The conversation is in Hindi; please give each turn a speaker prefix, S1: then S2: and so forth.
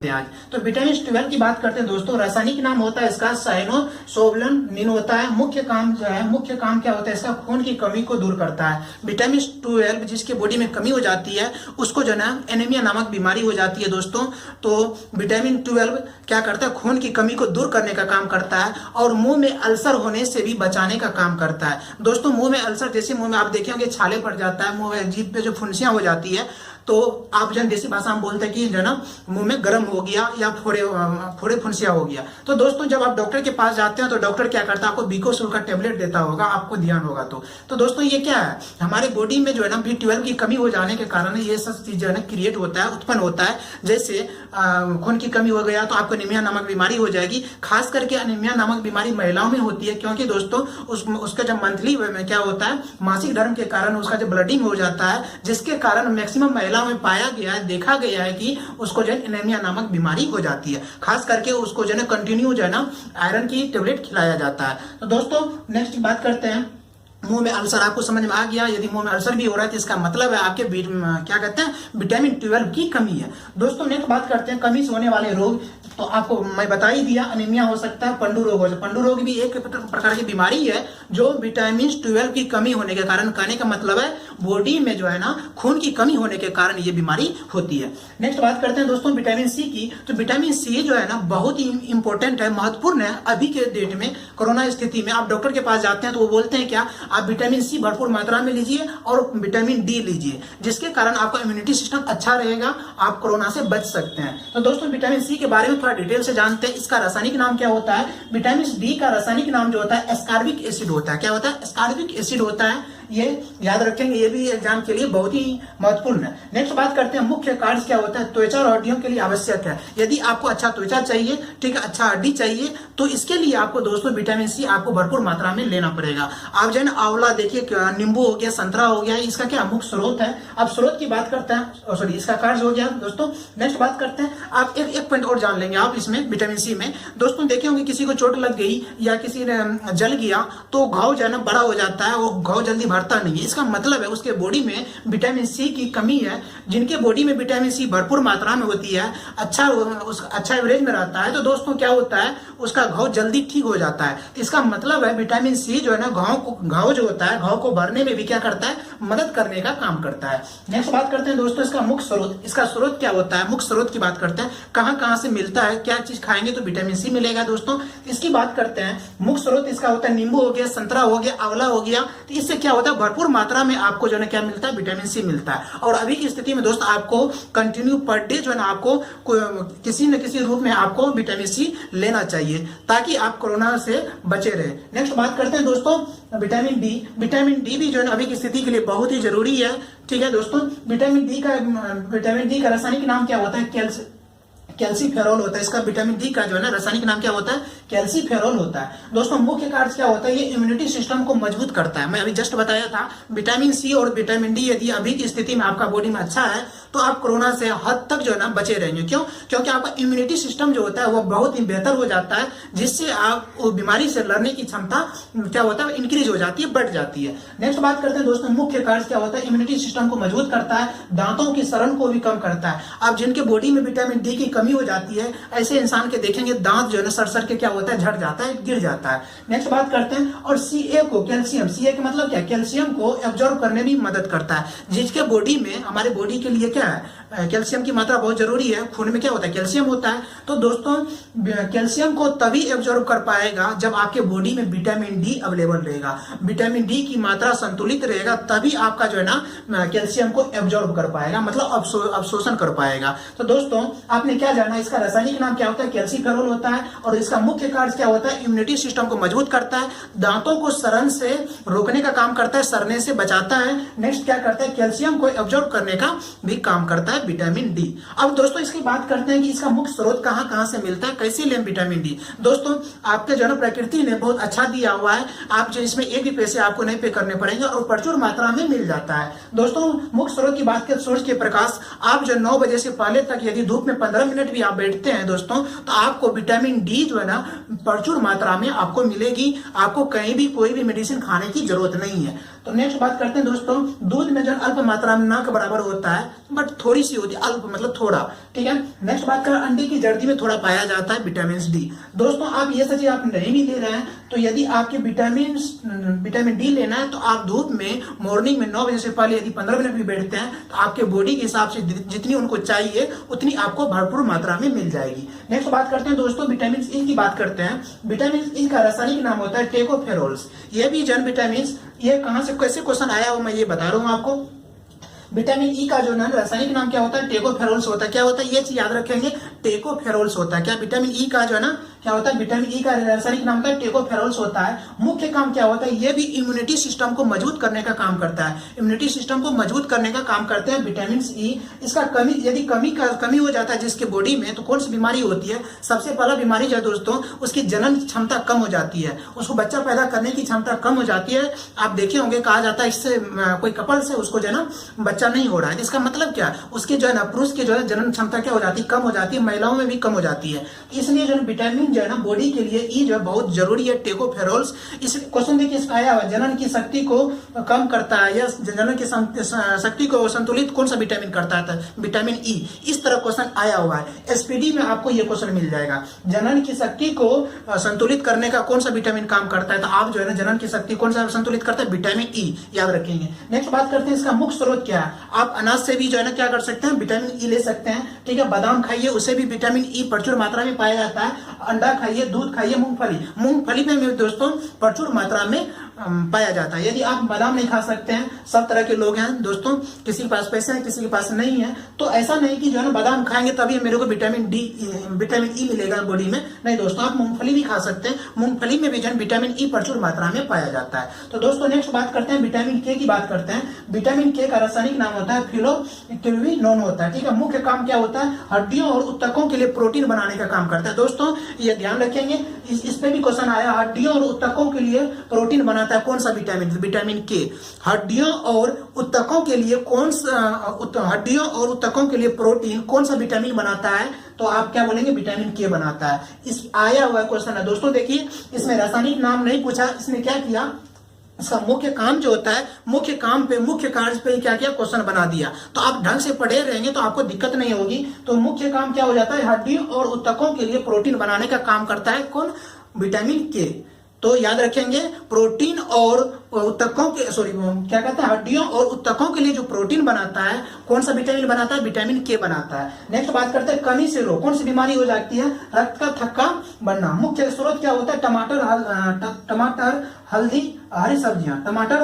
S1: आज तो विटामिन 12 की बात करते हैं दोस्तों। रासायनिक नाम होता है इसका साइनोसोबलानिन होता है। मुख्य काम क्या होता है इसका, खून की कमी को दूर करता है। विटामिन 12 जिसके बॉडी में कमी हो जाती है उसको जो है एनीमिया नामक बीमारी हो जाती है दोस्तों। तो विटामिन 12 क्या करता है, खून की कमी को दूर करने का काम करता है और मुंह में अल्सर होने से भी बचाने का काम करता है दोस्तों। मुंह में अल्सर, जैसे मुंह में आप देखे होंगे छाले पड़ जाता है, मुंह में जीभ पे जो फुंसियां हो जाती है, तो आप जन देसी भाषा में बोलते हैं कि जो ना मुंह में गर्म हो गया या फोड़े फुंसिया हो गया। तो दोस्तों जब आप डॉक्टर के पास जाते हैं तो डॉक्टर क्या करता है, आपको बिकोसोल का टेबलेट देता होगा, आपको ध्यान होगा। तो दोस्तों ये क्या है, हमारे बॉडी में जो है ना B12 की कमी हो जाने के कारण ये सब चीज जो है ना क्रिएट होता है, उत्पन्न होता है। जैसे खून की कमी हो गया तो आपको एनीमिया नामक बीमारी हो जाएगी। खास करके एनीमिया नामक बीमारी महिलाओं में होती है, क्योंकि दोस्तों उसका जब मंथली में क्या होता है, मासिक धर्म के कारण उसका जब ब्लडिंग हो जाता है, जिसके कारण मैक्सिमम महिलाओं में पाया गया है, देखा गया है कि उसको जो है एनीमिया नामक बीमारी हो जाती है। खास करके उसको जो है कंटिन्यू जो है ना आयरन की टेबलेट खिलाया जाता है। तो दोस्तों नेक्स्ट बात करते हैं, मुंह में अल्सर। आपको समझ में आ गया, यदि मुंह में अल्सर भी हो रहा है तो इसका मतलब है आपके क्या कहते हैं, विटामिन 12 की कमी है दोस्तों। नेक्स्ट बात करते हैं कमी से होने वाले रोग। तो आपको मैं बता ही दिया, अनीमिया हो सकता है, पंडु रोग हो सकता है। पंडु रोग भी एक प्रकार की बीमारी है जो विटामिन 12 की कमी होने के कारण, कहने का मतलब है बॉडी में जो है ना खून की कमी होने के कारण ये बीमारी होती है। नेक्स्ट बात करते हैं दोस्तों विटामिन सी की। तो विटामिन सी जो है ना बहुत ही इंपॉर्टेंट है, महत्वपूर्ण है। अभी के डेट में कोरोना स्थिति में आप डॉक्टर के पास जाते हैं तो वो बोलते हैं क्या, आप विटामिन सी भरपूर मात्रा में लीजिए और विटामिन डी लीजिए, जिसके कारण आपका इम्यूनिटी सिस्टम अच्छा रहेगा, आप कोरोना से बच सकते हैं। तो दोस्तों विटामिन सी के बारे में थोड़ा डिटेल से जानते हैं। इसका रासायनिक नाम क्या होता है, विटामिन डी का रासायनिक नाम जो होता है एस्कॉर्बिक एसिड होता है। क्या होता है, एस्कॉर्बिक एसिड होता है। ये याद रखेंगे, ये भी एग्जाम के लिए बहुत ही महत्वपूर्ण है। नेक्स्ट बात करते हैं मुख्य कार्य क्या होता है, त्वचा और हड्डियों के लिए आवश्यक है। यदि आपको अच्छा त्वचा चाहिए, ठीक है, अच्छा हड्डी चाहिए, तो इसके लिए आपको दोस्तों विटामिन सी आपको भरपूर मात्रा में लेना पड़ेगा। आप जो है ना आंवला देखिए, नींबू हो गया, संतरा हो गया, इसका क्या मुख्य स्रोत है। अब स्रोत की बात करते हैं, सॉरी इसका कार्य हो गया दोस्तों। नेक्स्ट बात करते हैं, आप एक पॉइंट और जान लेंगे आप इसमें विटामिन सी में दोस्तों। देखे होंगे किसी को चोट लग गई या किसी ने जल गया तो घाव जो है ना बड़ा हो जाता है, वो घाव जल्दी भरता नहीं है। इसका मतलब है उसके बॉडी में विटामिन सी की कमी है। जिनके बॉडी में विटामिन सी भरपूर मात्रा में होती है, अच्छा एवरेज में रहता है, तो दोस्तों क्या होता है, उसका घाव जल्दी ठीक हो जाता है। इसका मतलब है विटामिन सी जो है ना घाव जो होता है, घाव को भरने में भी क्या करता है, मदद करने का काम करता है। नेक्स्ट बात करते हैं दोस्तों इसका मुख्य स्रोत। इसका स्रोत क्या होता है, मुख्य स्रोत की बात करते हैं, कहां से मिलता है, क्या चीज खाएंगे तो विटामिन सी मिलेगा दोस्तों, इसकी बात करते हैं। मुख्य स्रोत इसका होता है नींबू हो गया, संतरा हो गया, आंवला हो गया। तो इससे क्या होता है, भरपूर मात्रा में आपको जो है क्या मिलता है, विटामिन सी मिलता है। और अभी की स्थिति में दोस्तों आपको कंटिन्यू पर डे जो है ना आपको किसी न किसी रूप में आपको विटामिन सी लेना चाहिए, ताकि आप कोरोना से बचे रहे। नेक्स्ट बात करते हैं दोस्तों विटामिन डी। विटामिन डी भी जो है अभी की स्थिति के लिए बहुत ही जरूरी है, ठीक है दोस्तों। विटामिन डी का रासायनिक नाम क्या होता है, कैल्सीफेरॉल होता है। इसका विटामिन डी का जो है ना रासायनिक नाम क्या होता है, कैल्सीफेरॉल होता है दोस्तों। मुख्य कार्य क्या होता है, ये इम्यूनिटी सिस्टम को मजबूत करता है। मैं अभी जस्ट बताया था विटामिन सी और विटामिन डी यदि अभी की स्थिति में आपका बॉडी में अच्छा है तो आप कोरोना से हद तक जो है ना बचे रहेंगे। क्यों, क्योंकि आपका इम्यूनिटी सिस्टम जो होता है वो बहुत ही बेहतर हो जाता है, जिससे आप वो बीमारी से लड़ने की क्षमता क्या होता है, इंक्रीज हो जाती है, बढ़ जाती है। नेक्स्ट बात करते हैं दोस्तों मुख्य कार्य क्या होता है, इम्यूनिटी सिस्टम को मजबूत करता है, दांतों की सड़न को भी कम करता है। आप जिनके बॉडी में विटामिन डी की कमी हो जाती है, ऐसे इंसान के देखेंगे दांत जो है ना सड़ के क्या होता है, झड़ जाता है, गिर जाता है। नेक्स्ट बात करते हैं, और सीए को, कैल्शियम, सीए का मतलब क्या, कैल्शियम को एब्जॉर्ब करने में मदद करता है। जिसके बॉडी में, हमारे बॉडी के लिए क्या है, कैल्शियम की मात्रा बहुत जरूरी है। खून में क्या होता है, कैल्शियम होता है। तो दोस्तों कैल्शियम को तभी एब्जॉर्ब कर पाएगा जब आपके बॉडी में विटामिन डी अवेलेबल रहेगा, विटामिन डी की मात्रा संतुलित रहेगा, तभी आपका जो है ना कैल्शियम को एब्जॉर्ब कर पाएगा, मतलब अवशोषण कर पाएगा। तो दोस्तों आपने क्या जाना, इसका रासायनिक नाम क्या होता है, कैल्सीफेरॉल होता है। और इसका मुख्य कार्य क्या होता है, इम्यूनिटी सिस्टम को मजबूत करता है, दांतों को सड़न से रोकने का काम करता है, सड़ने से बचाता है। नेक्स्ट क्या करता है, कैल्शियम को एब्जॉर्ब करने का भी काम करता है विटामिन डी। अब दोस्तों इसकी बात करते हैं कि इसका मुख्य स्रोत कहां से मिलता है, कैसे लें विटामिन डी। दोस्तों आपके जो है प्रकृति ने बहुत अच्छा दिया हुआ है, आप जो इसमें एक भी पैसे आपको नहीं पे करने पड़ेंगे और प्रचुर मात्रा में मिल जाता है दोस्तों। मुख्य स्रोत की बात करें, सूरज के प्रकाश। आप जो 9 बजे से पहले तक यदि धूप में 15 मिनट भी आप बैठते हैं दोस्तों, तो आपको विटामिन डी जो है ना प्रचुर मात्रा में आपको मिलेगी। आपको कहीं भी कोई भी मेडिसिन खाने की जरूरत नहीं है। तो नेक्स्ट बात करते हैं दोस्तों, दूध में जो अल्प मात्रा में न के बराबर होता है, बट थोड़ी सी होती है, अल्प मतलब थोड़ा, ठीक है। नेक्स्ट बात करें, अंडे की जर्दी में थोड़ा पाया जाता है विटामिन डी। दोस्तों आप ये सच आप नहीं भी ले रहे हैं तो यदि आपके विटामिन डी लेना है तो आप धूप में मॉर्निंग में 9 बजे से पहले यदि 15 मिनट भी बैठते हैं तो आपके बॉडी के हिसाब से जितनी उनको चाहिए उतनी आपको भरपूर मात्रा में मिल जाएगी। नेक्स्ट बात करते हैं दोस्तों, विटामिन ई की बात करते हैं। विटामिन ई का रासायनिक नाम होता है टेकोफेरोल्स। ये भी जन विटामिन, ये कहां से कैसे क्वेश्चन आया वो मैं ये बता रहा हूं आपको। विटामिन ई का जो है रासायनिक नाम क्या होता है, टेकोफेरोल्स होता है। क्या होता है ये चीज याद रखेंगे, टेकोफेरोल्स होता है। क्या विटामिन ई का जो है ना क्या होता है, विटामिन ई का रासायनिक नाम का टेकोफेरोल्स होता है। मुख्य काम क्या होता है, ये भी इम्यूनिटी सिस्टम को मजबूत करने का काम करता है। इम्यूनिटी सिस्टम को मजबूत करने का काम करते हैं विटामिन ई। इसका यदि कमी हो जाता है जिसके बॉडी में तो कौन सी बीमारी होती है, सबसे पहला बीमारी जो है दोस्तों, उसकी जनन क्षमता कम हो जाती है, उसको बच्चा पैदा करने की क्षमता कम हो जाती है। आप देखे होंगे कहा जाता है इससे कोई कपल से उसको जो है ना बच्चा नहीं हो रहा है, इसका मतलब क्या, उसके जो है ना पुरुष की जो है जनन क्षमता क्या हो जाती है, कम हो जाती है, महिलाओं में भी कम हो जाती है। इसलिए जो विटामिन जो है ना बॉडी के लिए ई जो है बहुत जरूरी है, टेकोफेरोल्स। इस क्वेश्चन देखिए इसका आया हुआ, जनन की शक्ति को कम करता है या जनन की शक्ति को संतुलित कौन सा विटामिन करता है, विटामिन ई। इस तरह क्वेश्चन आया हुआ है, एसपीडी में आपको ये क्वेश्चन मिल जाएगा। जनन की शक्ति को संतुलित करने का कौन सा विटामिन काम करता है, तो आप जो है ना जनन की शक्ति कौन सा संतुलित करता है, विटामिन ई, याद रखेंगे। नेक्स्ट बात करते हैं इसका मुख्य स्रोत क्या है। आप अनाज से भी जो है ना क्या कर सकते हैं, विटामिन ई ले सकते हैं, ठीक है। बादाम खाइए, उससे भी विटामिन ई प्रचुर मात्रा में पाया जाता है। अंडा खाइए, दूध खाइए, मूंगफली में दोस्तों प्रचुर मात्रा में पाया जाता है। यदि आप बादाम नहीं खा सकते हैं, सब तरह के लोग हैं दोस्तों, किसी के पास पैसे हैं किसी के पास नहीं है, तो ऐसा नहीं कि जो है ना बादाम खाएंगे तभी मेरे को विटामिन ई मिलेगा बॉडी में, नहीं दोस्तों, आप मूंगफली भी खा सकते हैं। मूंगफली में भी जो है विटामिन ई प्रचुर मात्रा में पाया जाता है। तो दोस्तों नेक्स्ट बात करते हैं, विटामिन के की बात करते हैं। विटामिन के का रासायनिक नाम होता है फिनोल्क्विनोन होता है, ठीक है। मुख्य काम क्या होता है, हड्डियों और ऊतकों के लिए प्रोटीन बनाने का काम करता है। दोस्तों ये ध्यान रखेंगे, इस पे भी क्वेश्चन आया, हड्डियों और ऊतकों के लिए प्रोटीन बनाता है कौन सा विटामिन, विटामिन के। हड्डियों और ऊतकों के लिए हड्डियों और ऊतकों के लिए प्रोटीन कौन सा विटामिन बनाता है, तो आप क्या बोलेंगे, विटामिन के बनाता है। इस आया हुआ क्वेश्चन है दोस्तों। देखिए इसमें रासायनिक नाम नहीं पूछा, इसने क्या किया, इसका मुख्य काम जो होता है, मुख्य कार्य पे क्या किया, क्वेश्चन बना दिया। तो आप ढंग से पढ़े रहेंगे तो आपको दिक्कत नहीं होगी। तो मुख्य काम क्या हो जाता है, हड्डियों और ऊतकों के लिए प्रोटीन बनाने का काम करता है कौन, विटामिन के। तो याद रखेंगे, प्रोटीन और ऊतकों के क्या कहते हैं, हड्डियों और ऊतकों के लिए जो प्रोटीन बनाता है कौन सा विटामिन बनाता है, विटामिन के बनाता है। नेक्स्ट बात करते हैं, कमी से रोग कौन सी बीमारी हो जाती है, रक्त का थक्का बनना। मुख्य स्रोत क्या होता है, टमाटर, हल्दी, हरी सब्जियां, टमाटर